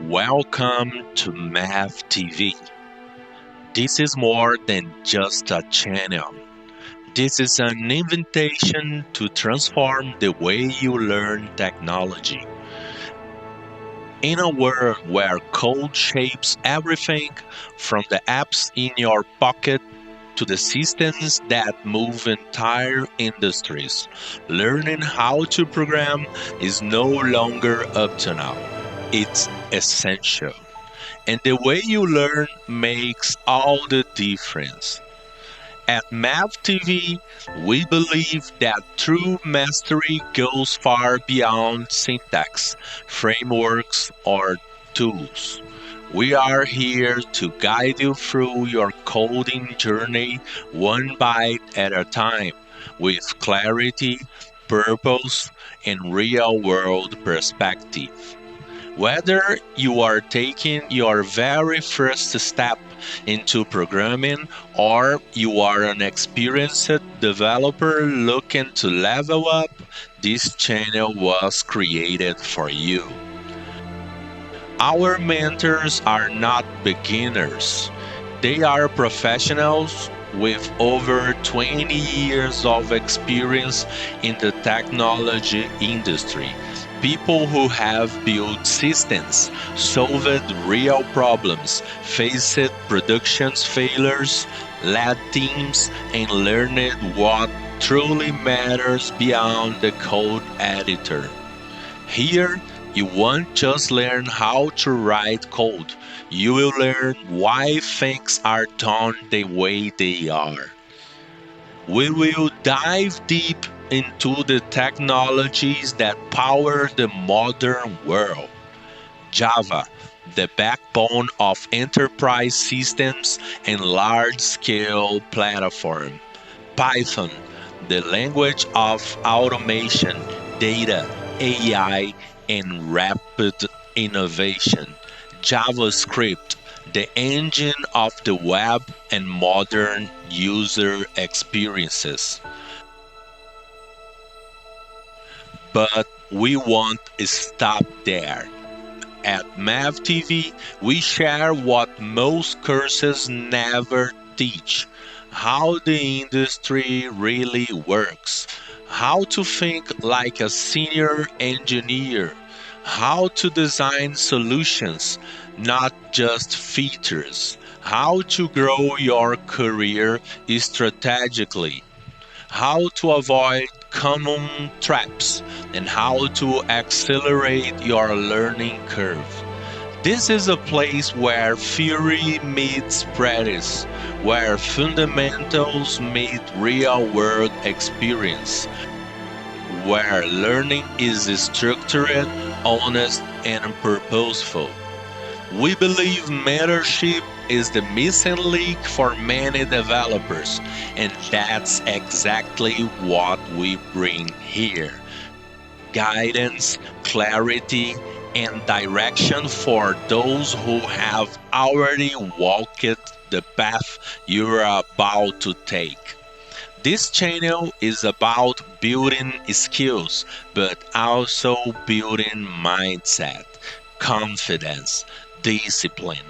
Welcome to MAV TV. This is more than just a channel. This is an invitation to transform the way you learn technology. In a world where code shapes everything, from the apps in your pocket to the systems that move entire industries, learning how to program is no longer optional. It's essential. And the way you learn makes all the difference. At MAV TV, we believe that true mastery goes far beyond syntax, frameworks, or tools. We are here to guide you through your coding journey one byte at a time with clarity, purpose, and real world perspective. Whether you are taking your very first step into programming or you are an experienced developer looking to level up, this channel was created for you. Our mentors are not beginners, they are professionals with over 20 years of experience in the technology industry. People who have built systems, solved real problems, faced production failures, led teams, and learned what truly matters beyond the code editor. Here, you won't just learn how to write code, you will learn why things are done the way they are. We will dive deep into the technologies that power the modern world. Java, the backbone of enterprise systems and large-scale platform. Python, the language of automation, data, AI, and rapid innovation. JavaScript, the engine of the web and modern user experiences. But we won't stop there. At MAV TV, we share what most courses never teach: how the industry really works, how to think like a senior engineer, how to design solutions, not just features, how to grow your career strategically, how to avoid common traps, and how to accelerate your learning curve. This is a place where theory meets practice, where fundamentals meet real world experience, where learning is structured, honest, and purposeful. We believe mentorship is the missing link for many developers, and that's exactly what we bring here: guidance, clarity, and direction for those who have already walked the path you're about to take. This channel is about building skills, but also building mindset, confidence, discipline,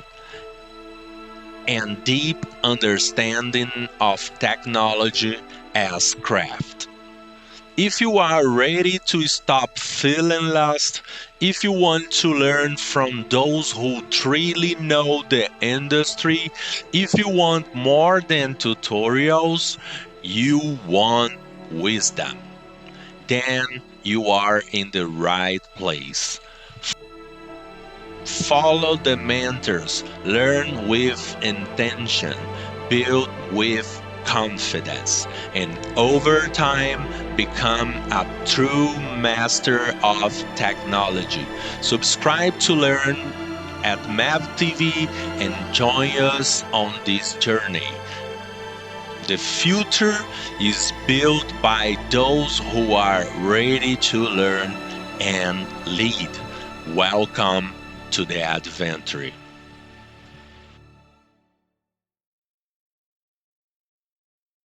and deep understanding of technology as craft. If you are ready to stop feeling lost, if you want to learn from those who truly know the industry, if you want more than tutorials, you want wisdom, then you are in the right place. Follow the mentors, learn with intention, build with confidence, and over time become a true master of technology. Subscribe to learn at MAV TV and join us on this journey. The future is built by those who are ready to learn and lead. Welcome to the adventure.